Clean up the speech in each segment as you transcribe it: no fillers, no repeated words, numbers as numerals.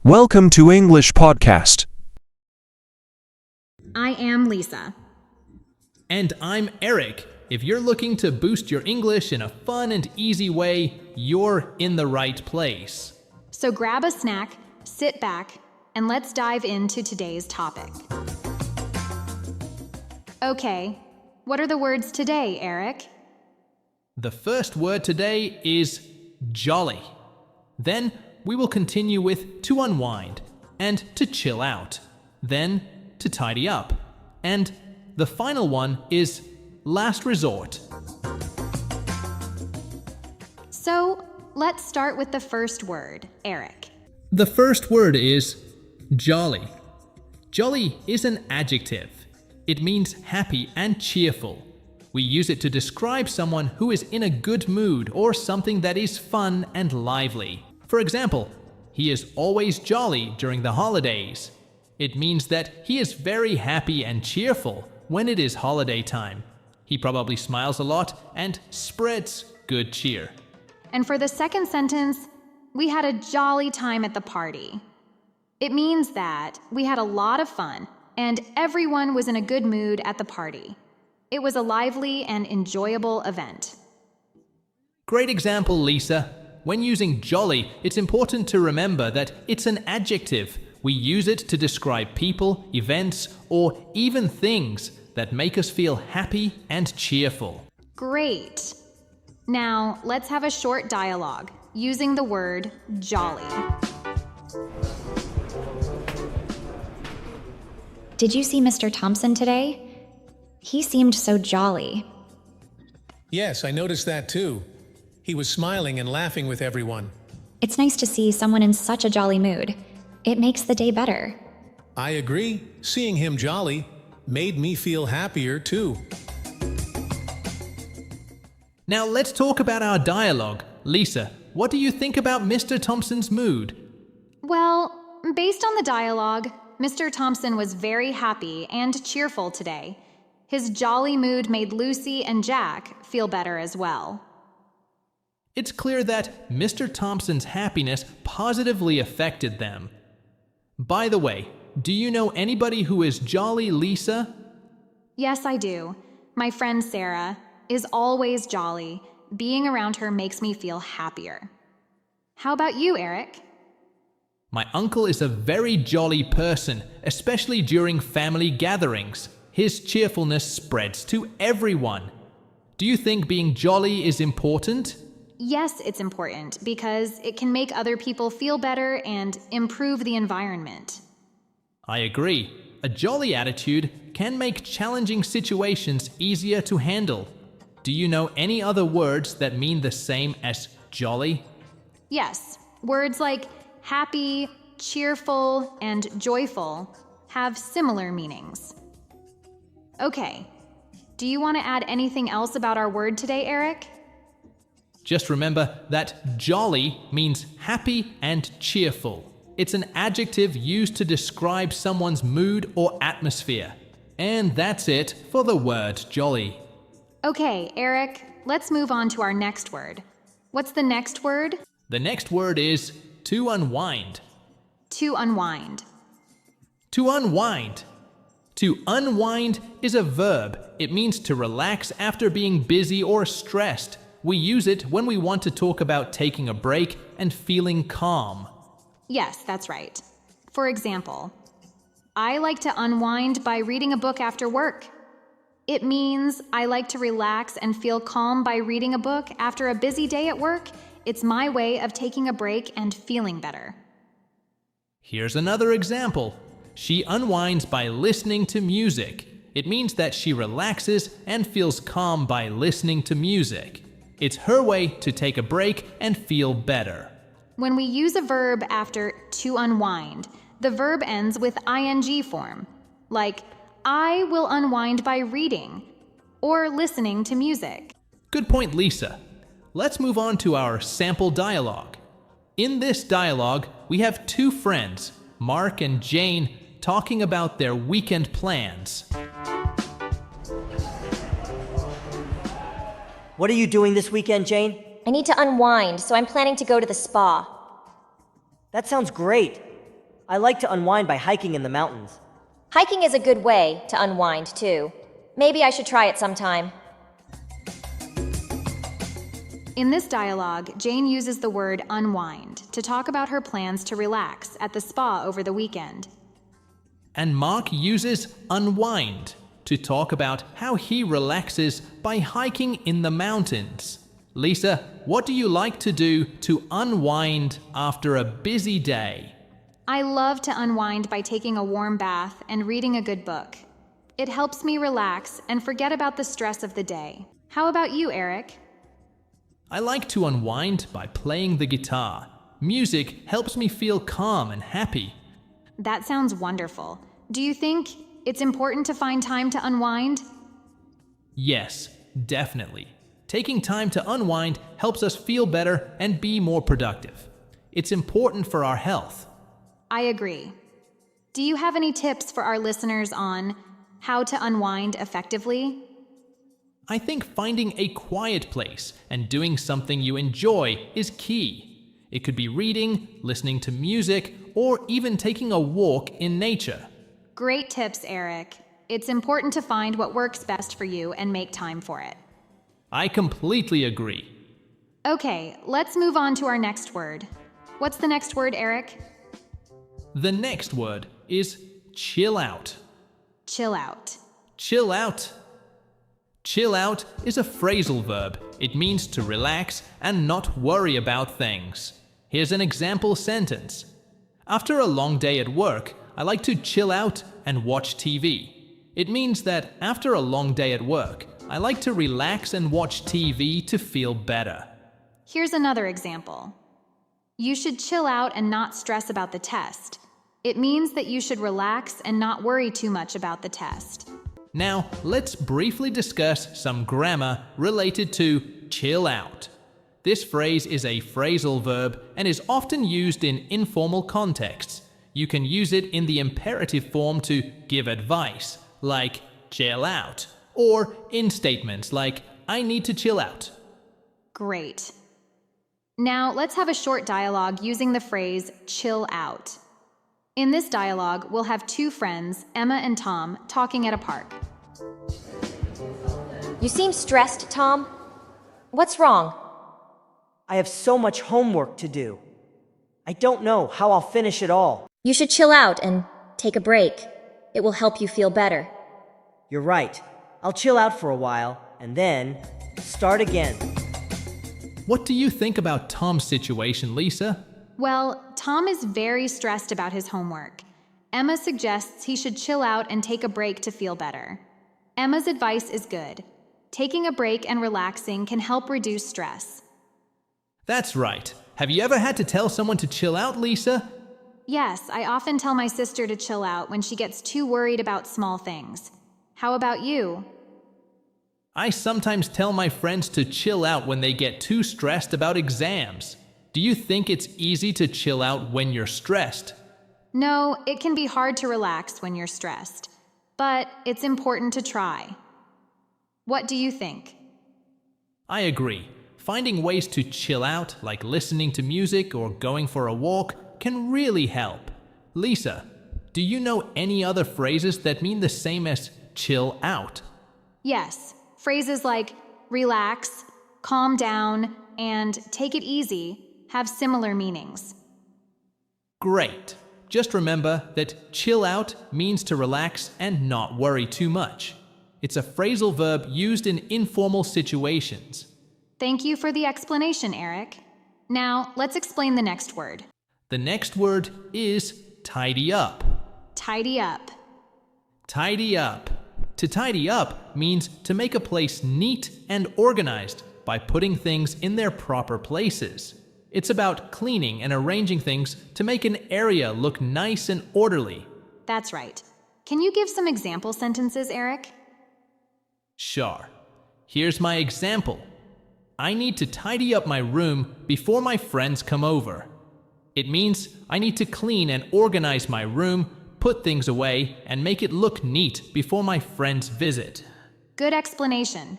Welcome to English Podcast. I am Lisa. And I'm Eric. If you're looking to boost your English in a fun and easy way, you're in the right place. So grab a snack, sit back, and let's dive into today's topic. Okay, what are the words today, Eric? The first word today is jolly. Then we will continue with to unwind and to chill out. Then to tidy up. And the final one is last resort. So let's start with the first word, Eric. The first word is jolly. Jolly is an adjective. It means happy and cheerful. We use it to describe someone who is in a good mood or something that is fun and lively. For example, he is always jolly during the holidays. It means that he is very happy and cheerful when it is holiday time. He probably smiles a lot and spreads good cheer. And for the second sentence, we had a jolly time at the party. It means that we had a lot of fun and everyone was in a good mood at the party. It was a lively and enjoyable event. Great example, Lisa. When using jolly, it's important to remember that it's an adjective. We use it to describe people, events, or even things that make us feel happy and cheerful. Great. Now, let's have a short dialogue using the word jolly. Did you see Mr. Thompson today? He seemed so jolly. Yes, I noticed that too. He was smiling and laughing with everyone. It's nice to see someone in such a jolly mood. It makes the day better. I agree. Seeing him jolly made me feel happier too. Now let's talk about our dialogue. Lisa, what do you think about Mr. Thompson's mood? Well, based on the dialogue, Mr. Thompson was very happy and cheerful today. His jolly mood made Lucy and Jack feel better as well. It's clear that Mr. Thompson's happiness positively affected them. By the way, do you know anybody who is jolly, Lisa? Yes, I do. My friend Sarah is always jolly. Being around her makes me feel happier. How about you, Eric? My uncle is a very jolly person, especially during family gatherings. His cheerfulness spreads to everyone. Do you think being jolly is important? Yes, it's important because it can make other people feel better and improve the environment. I agree. A jolly attitude can make challenging situations easier to handle. Do you know any other words that mean the same as jolly? Yes, words like happy, cheerful, and joyful have similar meanings. Okay, do you want to add anything else about our word today, Eric? Just remember that jolly means happy and cheerful. It's an adjective used to describe someone's mood or atmosphere. And that's it for the word jolly. Okay, Eric, let's move on to our next word. What's the next word? The next word is to unwind. To unwind. To unwind. To unwind is a verb. It means to relax after being busy or stressed. We use it when we want to talk about taking a break and feeling calm. Yes, that's right. For example, I like to unwind by reading a book after work. It means I like to relax and feel calm by reading a book after a busy day at work. It's my way of taking a break and feeling better. Here's another example. She unwinds by listening to music. It means that she relaxes and feels calm by listening to music. It's her way to take a break and feel better. When we use a verb after to unwind, the verb ends with ing form, like I will unwind by reading or listening to music. Good point, Lisa. Let's move on to our sample dialogue. In this dialogue, we have two friends, Mark and Jane, talking about their weekend plans. What are you doing this weekend, Jane? I need to unwind, so I'm planning to go to the spa. That sounds great. I like to unwind by hiking in the mountains. Hiking is a good way to unwind, too. Maybe I should try it sometime. In this dialogue, Jane uses the word unwind to talk about her plans to relax at the spa over the weekend. And Mark uses unwind to talk about how he relaxes by hiking in the mountains. Lisa, what do you like to do to unwind after a busy day? I love to unwind by taking a warm bath and reading a good book. It helps me relax and forget about the stress of the day. How about you, Eric? I like to unwind by playing the guitar. Music helps me feel calm and happy. That sounds wonderful. Do you think it's important to find time to unwind? Yes, definitely. Taking time to unwind helps us feel better and be more productive. It's important for our health. I agree. Do you have any tips for our listeners on how to unwind effectively? I think finding a quiet place and doing something you enjoy is key. It could be reading, listening to music, or even taking a walk in nature. Great tips, Eric. It's important to find what works best for you and make time for it. I completely agree. Okay, let's move on to our next word. What's the next word, Eric? The next word is chill out. Chill out. Chill out. Chill out is a phrasal verb. It means to relax and not worry about things. Here's an example sentence. After a long day at work, I like to chill out and watch TV. It means that after a long day at work, I like to relax and watch TV to feel better. Here's another example. You should chill out and not stress about the test. It means that you should relax and not worry too much about the test. Now, let's briefly discuss some grammar related to chill out. This phrase is a phrasal verb and is often used in informal contexts. You can use it in the imperative form to give advice, like chill out, or in statements like I need to chill out. Great. Now, let's have a short dialogue using the phrase chill out. In this dialogue, we'll have two friends, Emma and Tom, talking at a park. You seem stressed, Tom. What's wrong? I have so much homework to do. I don't know how I'll finish it all. You should chill out and take a break. It will help you feel better. You're right. I'll chill out for a while and then start again. What do you think about Tom's situation, Lisa? Well, Tom is very stressed about his homework. Emma suggests he should chill out and take a break to feel better. Emma's advice is good. Taking a break and relaxing can help reduce stress. That's right. Have you ever had to tell someone to chill out, Lisa? Yes, I often tell my sister to chill out when she gets too worried about small things. How about you? I sometimes tell my friends to chill out when they get too stressed about exams. Do you think it's easy to chill out when you're stressed? No, it can be hard to relax when you're stressed, but it's important to try. What do you think? I agree. Finding ways to chill out, like listening to music or going for a walk, can really help. Lisa, do you know any other phrases that mean the same as chill out? Yes, phrases like relax, calm down, and take it easy have similar meanings. Great. Just remember that chill out means to relax and not worry too much. It's a phrasal verb used in informal situations. Thank you for the explanation, Eric. Now, let's explain the next word. The next word is tidy up. Tidy up. Tidy up. To tidy up means to make a place neat and organized by putting things in their proper places. It's about cleaning and arranging things to make an area look nice and orderly. That's right. Can you give some example sentences, Eric? Sure. Here's my example. I need to tidy up my room before my friends come over. It means I need to clean and organize my room, put things away, and make it look neat before my friends visit. Good explanation.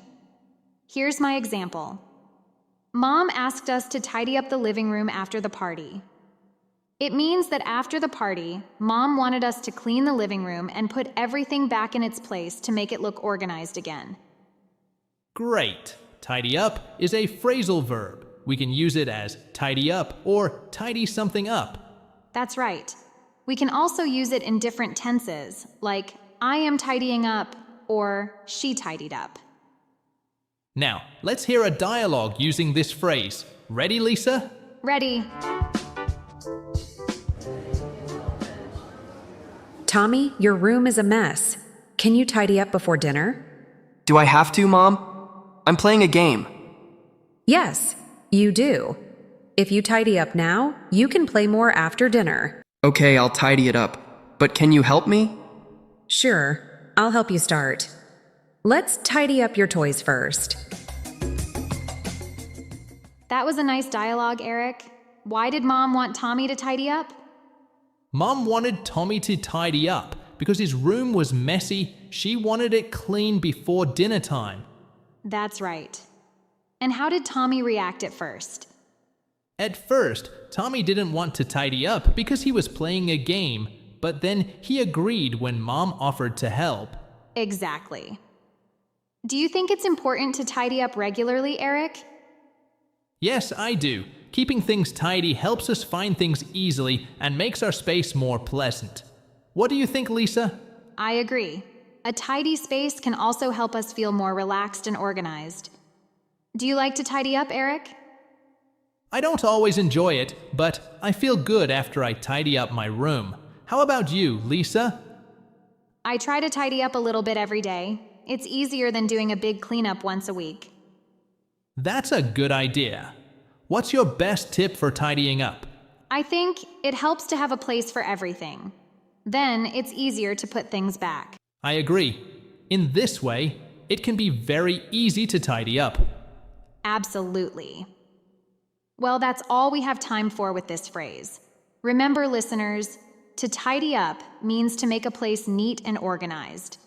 Here's my example. Mom asked us to tidy up the living room after the party. It means that after the party, Mom wanted us to clean the living room and put everything back in its place to make it look organized again. Great! Tidy up is a phrasal verb. We can use it as tidy up or tidy something up. That's right. We can also use it in different tenses, like I am tidying up or she tidied up. Now, let's hear a dialogue using this phrase. Ready, Lisa? Ready. Tommy, your room is a mess. Can you tidy up before dinner? Do I have to, Mom? I'm playing a game. Yes, you do. If you tidy up now, you can play more after dinner. Okay, I'll tidy it up. But can you help me? Sure, I'll help you start. Let's tidy up your toys first. That was a nice dialogue, Eric. Why did Mom want Tommy to tidy up? Mom wanted Tommy to tidy up because his room was messy. She wanted it clean before dinner time. That's right. And how did Tommy react at first? At first, Tommy didn't want to tidy up because he was playing a game, but then he agreed when Mom offered to help. Exactly. Do you think it's important to tidy up regularly, Eric? Yes, I do. Keeping things tidy helps us find things easily and makes our space more pleasant. What do you think, Lisa? I agree. A tidy space can also help us feel more relaxed and organized. Do you like to tidy up, Eric? I don't always enjoy it, but I feel good after I tidy up my room. How about you, Lisa? I try to tidy up a little bit every day. It's easier than doing a big cleanup once a week. That's a good idea. What's your best tip for tidying up? I think it helps to have a place for everything. Then it's easier to put things back. I agree. In this way, it can be very easy to tidy up. Absolutely. Well, that's all we have time for with this phrase. Remember, listeners, to tidy up means to make a place neat and organized.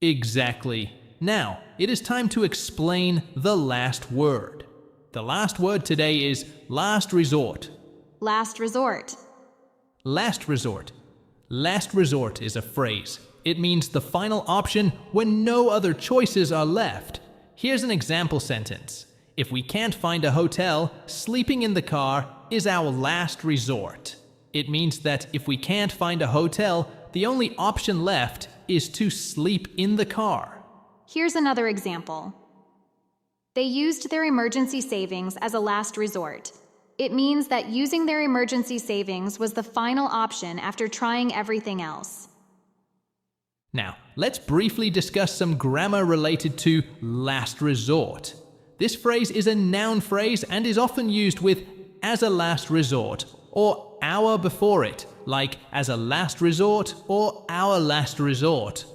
Exactly. Now, it is time to explain the last word. The last word today is last resort. Last resort. Last resort. Last resort is a phrase. It means the final option when no other choices are left. Here's an example sentence. If we can't find a hotel, sleeping in the car is our last resort. It means that if we can't find a hotel, the only option left is to sleep in the car. Here's another example. They used their emergency savings as a last resort. It means that using their emergency savings was the final option after trying everything else. Now, let's briefly discuss some grammar related to last resort. This phrase is a noun phrase and is often used with as a last resort or our before it, like as a last resort or our last resort.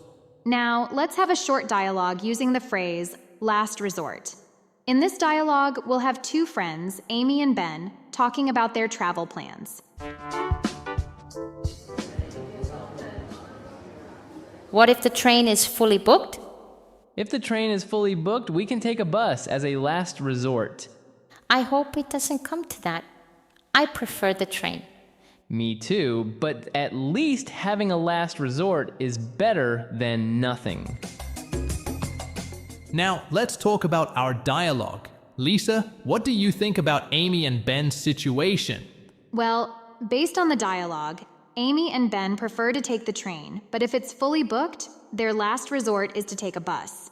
Now, let's have a short dialogue using the phrase last resort. In this dialogue, we'll have two friends, Amy and Ben, talking about their travel plans. What if the train is fully booked? If the train is fully booked, we can take a bus as a last resort. I hope it doesn't come to that. I prefer the train. Me too, but at least having a last resort is better than nothing. Now, let's talk about our dialogue. Lisa, what do you think about Amy and Ben's situation? Well, based on the dialogue, Amy and Ben prefer to take the train, but if it's fully booked, their last resort is to take a bus.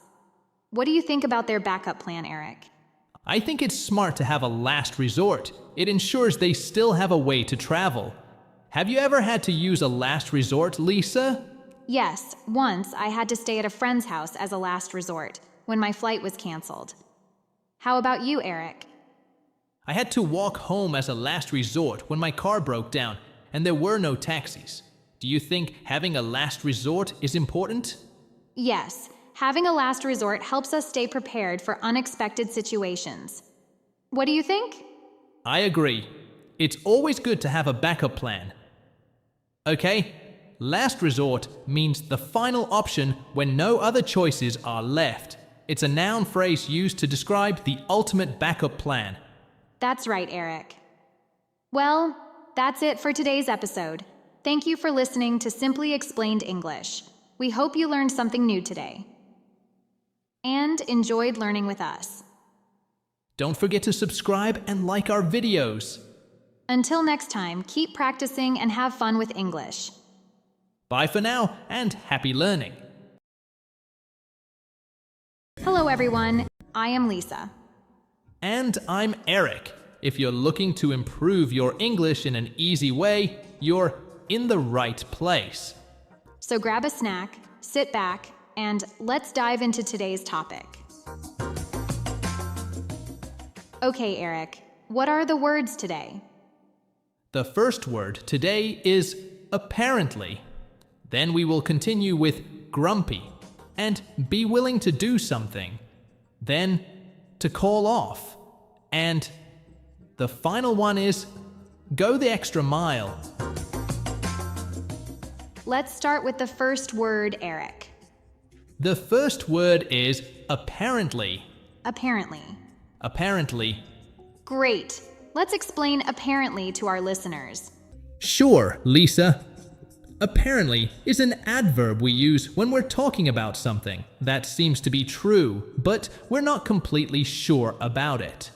What do you think about their backup plan, Eric? I think it's smart to have a last resort. It ensures they still have a way to travel. Have you ever had to use a last resort, Lisa? Yes, once I had to stay at a friend's house as a last resort when my flight was canceled. How about you, Eric? I had to walk home as a last resort when my car broke down and there were no taxis. Do you think having a last resort is important? Yes, having a last resort helps us stay prepared for unexpected situations. What do you think? I agree. It's always good to have a backup plan. Okay, last resort means the final option when no other choices are left. It's a noun phrase used to describe the ultimate backup plan. That's right, Eric. Well, that's it for today's episode. Thank you for listening to Simply Explained English. We hope you learned something new today and enjoyed learning with us. Don't forget to subscribe and like our videos. Until next time, keep practicing and have fun with English. Bye for now, and happy learning. Hello, everyone. I am Lisa. And I'm Eric. If you're looking to improve your English in an easy way, you're in the right place. So grab a snack, sit back, and let's dive into today's topic. Okay, Eric, what are the words today? The first word today is apparently. Then we will continue with grumpy and be willing to do something. Then to call off. And the final one is go the extra mile. Let's start with the first word, Eric. The first word is apparently. Apparently. Apparently. Great. Let's explain apparently to our listeners. Sure, Lisa. Apparently is an adverb we use when we're talking about something that seems to be true, but we're not completely sure about it.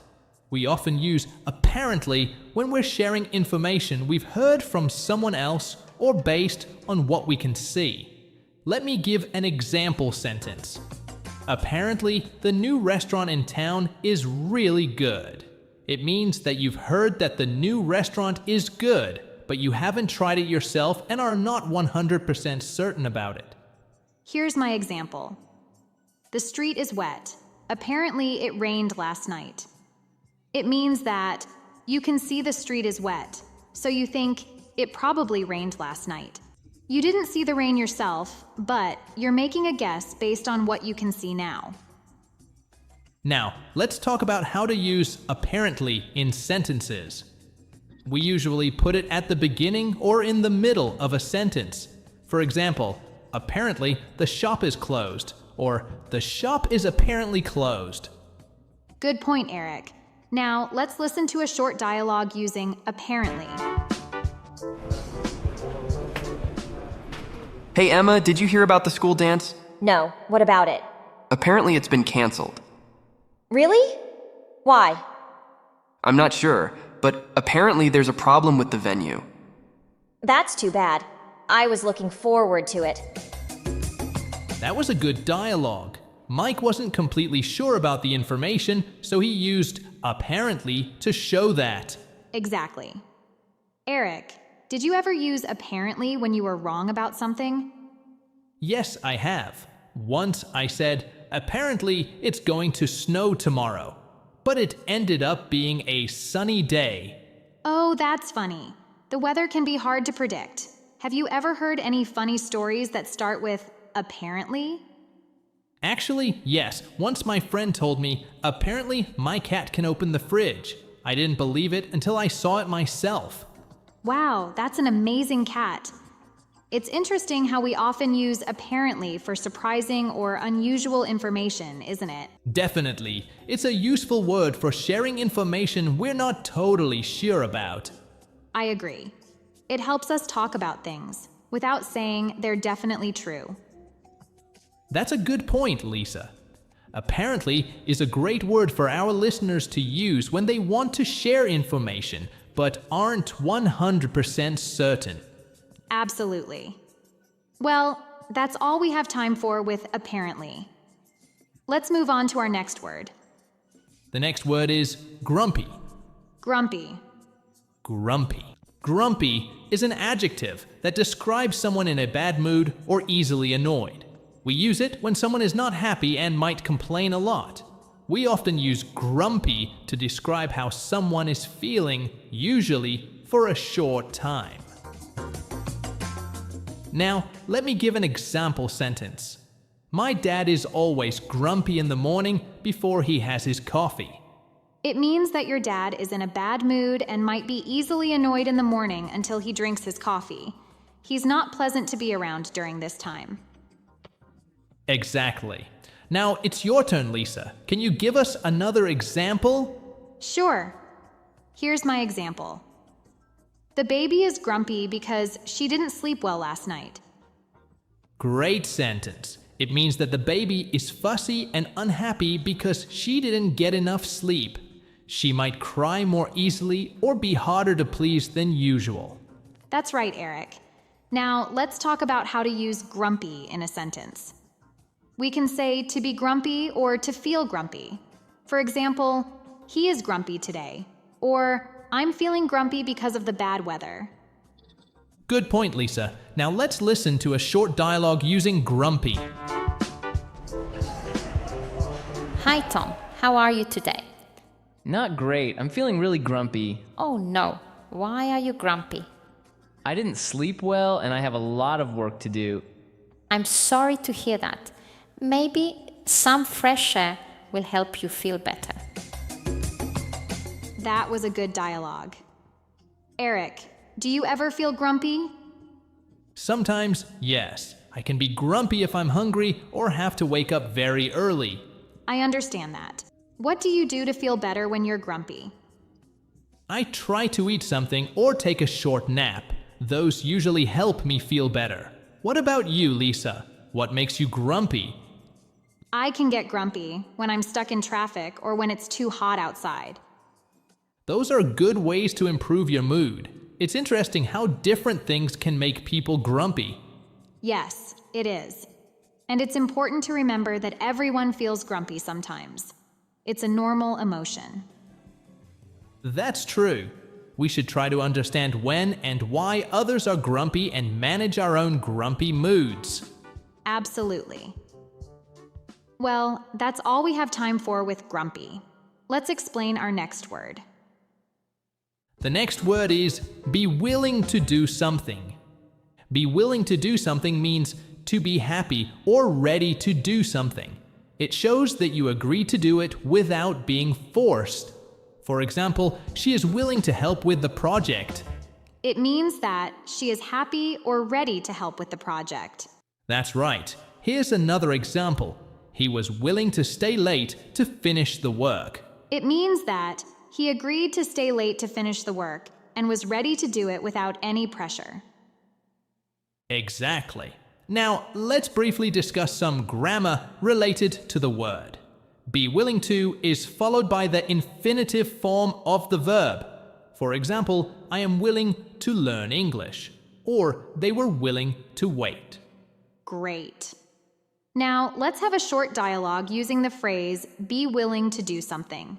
We often use apparently when we're sharing information we've heard from someone else or based on what we can see. Let me give an example sentence. Apparently, the new restaurant in town is really good. It means that you've heard that the new restaurant is good, but you haven't tried it yourself and are not 100% certain about it. Here's my example. The street is wet. Apparently, it rained last night. It means that you can see the street is wet, so you think it probably rained last night. You didn't see the rain yourself, but you're making a guess based on what you can see now. Now, let's talk about how to use apparently in sentences. We usually put it at the beginning or in the middle of a sentence. For example, apparently the shop is closed, or the shop is apparently closed. Good point, Eric. Now, let's listen to a short dialogue using apparently. Hey Emma, did you hear about the school dance? No, what about it? Apparently it's been canceled. Really? Why? I'm not sure, but apparently there's a problem with the venue. That's too bad. I was looking forward to it. That was a good dialogue. Mike wasn't completely sure about the information, so he used apparently to show that. Exactly. Eric, did you ever use apparently when you were wrong about something? Yes, I have. Once I said, apparently it's going to snow tomorrow, but it ended up being a sunny day. Oh, that's funny. The weather can be hard to predict. Have you ever heard any funny stories that start with apparently? Actually, yes. Once my friend told me, apparently my cat can open the fridge. I didn't believe it until I saw it myself. Wow, that's an amazing cat. It's interesting how we often use apparently for surprising or unusual information, isn't it? Definitely. It's a useful word for sharing information we're not totally sure about. I agree. It helps us talk about things without saying they're definitely true. That's a good point, Lisa. Apparently is a great word for our listeners to use when they want to share information but aren't 100% certain. Absolutely. Well, that's all we have time for with apparently. Let's move on to our next word. The next word is grumpy. Grumpy. Grumpy. Grumpy is an adjective that describes someone in a bad mood or easily annoyed. We use it when someone is not happy and might complain a lot. We often use grumpy to describe how someone is feeling, usually for a short time. Now, let me give an example sentence. My dad is always grumpy in the morning before he has his coffee. It means that your dad is in a bad mood and might be easily annoyed in the morning until he drinks his coffee. He's not pleasant to be around during this time. Exactly. Now, it's your turn, Lisa. Can you give us another example? Sure. Here's my example. The baby is grumpy because she didn't sleep well last night. Great sentence. It means that the baby is fussy and unhappy because she didn't get enough sleep. She might cry more easily or be harder to please than usual. That's right, Eric. Now, let's talk about how to use grumpy in a sentence. We can say to be grumpy or to feel grumpy. For example, he is grumpy today, or I'm feeling grumpy because of the bad weather. Good point, Lisa. Now let's listen to a short dialogue using grumpy. Hi, Tom. How are you today? Not great. I'm feeling really grumpy. Oh no. Why are you grumpy? I didn't sleep well and I have a lot of work to do. I'm sorry to hear that. Maybe some fresh air will help you feel better. That was a good dialogue. Eric, do you ever feel grumpy? Sometimes, yes. I can be grumpy if I'm hungry or have to wake up very early. I understand that. What do you do to feel better when you're grumpy? I try to eat something or take a short nap. Those usually help me feel better. What about you, Lisa? What makes you grumpy? I can get grumpy when I'm stuck in traffic or when it's too hot outside. Those are good ways to improve your mood. It's interesting how different things can make people grumpy. Yes, it is. And it's important to remember that everyone feels grumpy sometimes. It's a normal emotion. That's true. We should try to understand when and why others are grumpy and manage our own grumpy moods. Absolutely. Well, that's all we have time for with grumpy. Let's explain our next word. The next word is be willing to do something. Be willing to do something means to be happy or ready to do something. It shows that you agree to do it without being forced. For example, she is willing to help with the project. It means that she is happy or ready to help with the project. That's right. Here's another example. He was willing to stay late to finish the work. It means that he agreed to stay late to finish the work and was ready to do it without any pressure. Exactly. Now, let's briefly discuss some grammar related to the word. Be willing to is followed by the infinitive form of the verb. For example, I am willing to learn English, or they were willing to wait. Great. Now, let's have a short dialogue using the phrase, be willing to do something.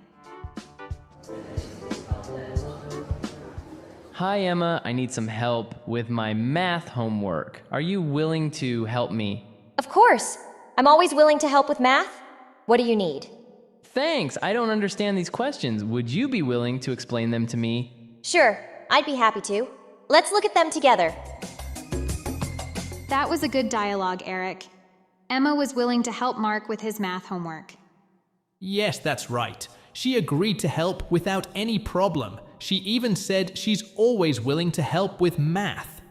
Hi, Emma. I need some help with my math homework. Are you willing to help me? Of course. I'm always willing to help with math. What do you need? Thanks. I don't understand these questions. Would you be willing to explain them to me? Sure, I'd be happy to. Let's look at them together. That was a good dialogue, Eric. Emma was willing to help Mark with his math homework. Yes, that's right. She agreed to help without any problem. She even said she's always willing to help with math.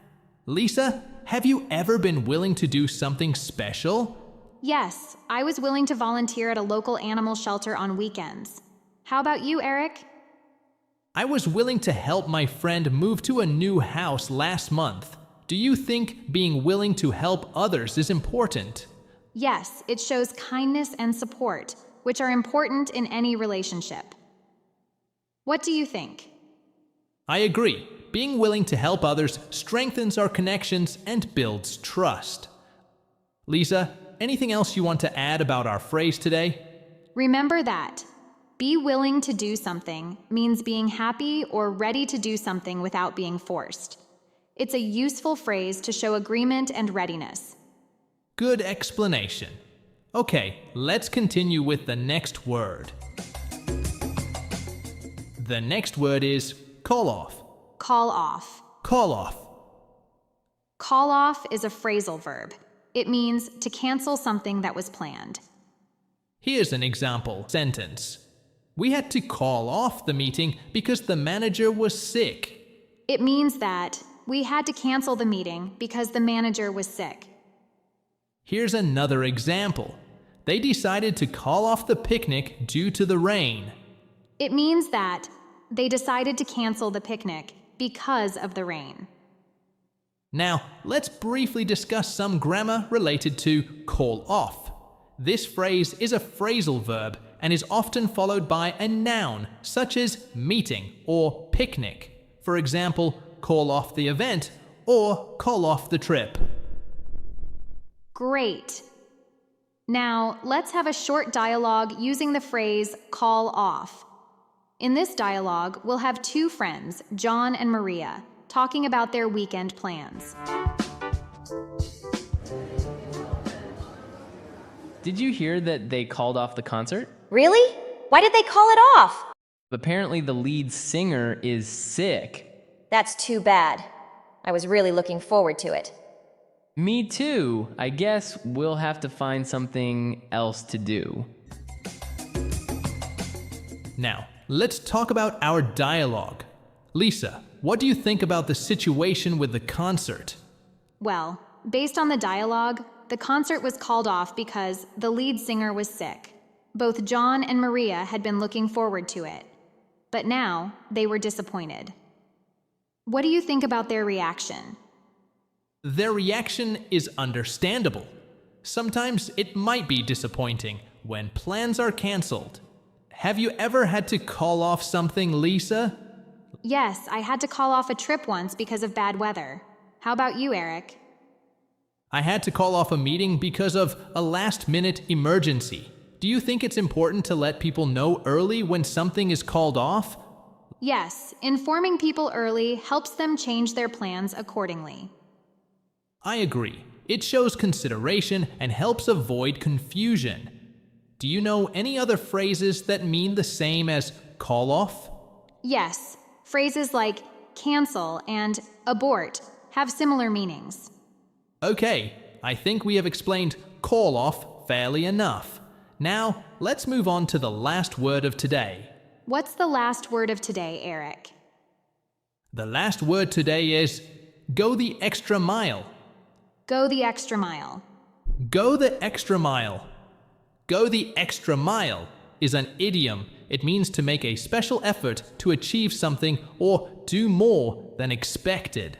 Lisa, have you ever been willing to do something special? Yes, I was willing to volunteer at a local animal shelter on weekends. How about you, Eric? I was willing to help my friend move to a new house last month. Do you think being willing to help others is important? Yes, it shows kindness and support, which are important in any relationship. What do you think? I agree. Being willing to help others strengthens our connections and builds trust. Lisa, anything else you want to add about our phrase today? Remember that be willing to do something means being happy or ready to do something without being forced. It's a useful phrase to show agreement and readiness. Good explanation. Okay, let's continue with the next word. The next word is call off. Call off. Call off. Call off is a phrasal verb. It means to cancel something that was planned. Here's an example sentence. We had to call off the meeting because the manager was sick. It means that we had to cancel the meeting because the manager was sick. Here's another example. They decided to call off the picnic due to the rain. It means that they decided to cancel the picnic because of the rain. Now, let's briefly discuss some grammar related to call off. This phrase is a phrasal verb and is often followed by a noun, such as meeting or picnic. For example, call off the event or call off the trip. Great. Now, let's have a short dialogue using the phrase call off. In this dialogue, we'll have two friends, John and Maria, talking about their weekend plans. Did you hear that they called off the concert? Really? Why did they call it off? Apparently the lead singer is sick. That's too bad. I was really looking forward to it. Me too. I guess we'll have to find something else to do. Now, let's talk about our dialogue. Lisa, what do you think about the situation with the concert? Well, based on the dialogue, the concert was called off because the lead singer was sick. Both John and Maria had been looking forward to it, but now they were disappointed. What do you think about their reaction? Their reaction is understandable. Sometimes it might be disappointing when plans are canceled. Have you ever had to call off something, Lisa? Yes, I had to call off a trip once because of bad weather. How about you, Eric? I had to call off a meeting because of a last-minute emergency. Do you think it's important to let people know early when something is called off? Yes, informing people early helps them change their plans accordingly. I agree. It shows consideration and helps avoid confusion. Do you know any other phrases that mean the same as call off? Yes, phrases like cancel and abort have similar meanings. Okay, I think we have explained call off fairly enough. Now, let's move on to the last word of today. What's the last word of today, Eric? The last word today is go the extra mile. Go the extra mile. Go the extra mile. Go the extra mile is an idiom. It means to make a special effort to achieve something or do more than expected.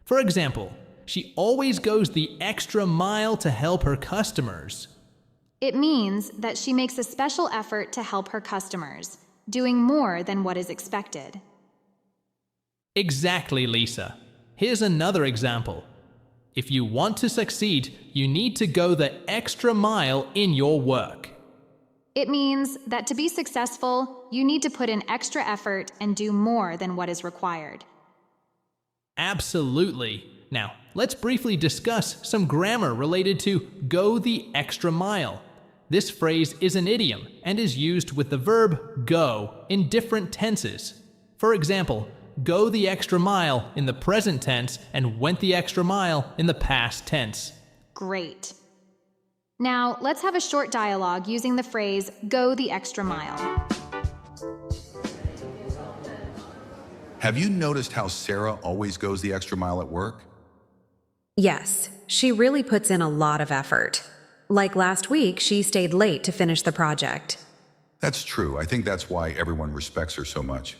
For example, she always goes the extra mile to help her customers. It means that she makes a special effort to help her customers, doing more than what is expected. Exactly, Lisa. Here's another example. If you want to succeed, you need to go the extra mile in your work. It means that to be successful, you need to put in extra effort and do more than what is required. Absolutely. Now, let's briefly discuss some grammar related to go the extra mile. This phrase is an idiom and is used with the verb go in different tenses. For example, go the extra mile in the present tense and went the extra mile in the past tense. Great. Now, let's have a short dialogue using the phrase go the extra mile. Have you noticed how Sarah always goes the extra mile at work? Yes, she really puts in a lot of effort. Like last week, she stayed late to finish the project. That's true. I think that's why everyone respects her so much.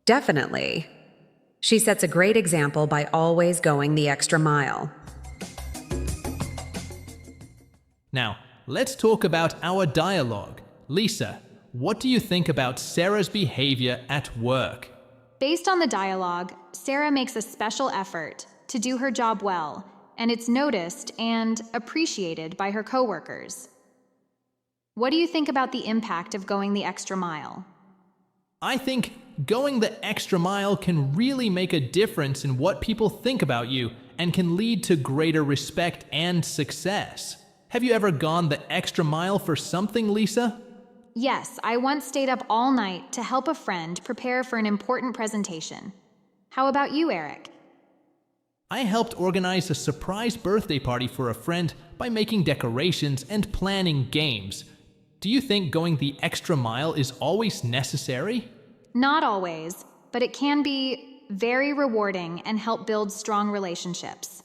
Definitely. She sets a great example by always going the extra mile. Now, let's talk about our dialogue. Lisa, what do you think about Sarah's behavior at work? Based on the dialogue, Sarah makes a special effort to do her job well, and it's noticed and appreciated by her coworkers. What do you think about the impact of going the extra mile? I think going the extra mile can really make a difference in what people think about you and can lead to greater respect and success. Have you ever gone the extra mile for something, Lisa? Yes, I once stayed up all night to help a friend prepare for an important presentation. How about you, Eric? I helped organize a surprise birthday party for a friend by making decorations and planning games. Do you think going the extra mile is always necessary? Not always, but it can be very rewarding and help build strong relationships.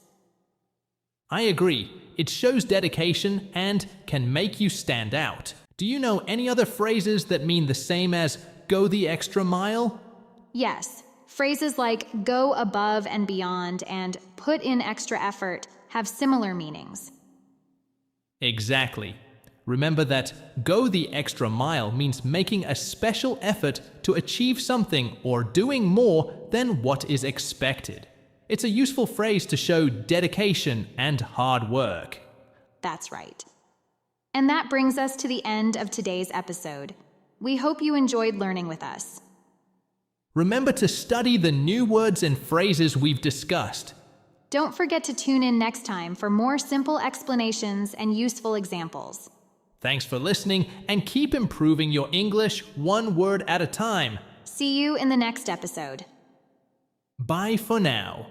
I agree. It shows dedication and can make you stand out. Do you know any other phrases that mean the same as go the extra mile? Yes, Phrases like go above and beyond and put in extra effort have similar meanings. Exactly. Remember that go the extra mile means making a special effort to achieve something or doing more than what is expected. It's a useful phrase to show dedication and hard work. That's right. And that brings us to the end of today's episode. We hope you enjoyed learning with us. Remember to study the new words and phrases we've discussed. Don't forget to tune in next time for more simple explanations and useful examples. Thanks for listening and keep improving your English one word at a time. See you in the next episode. Bye for now.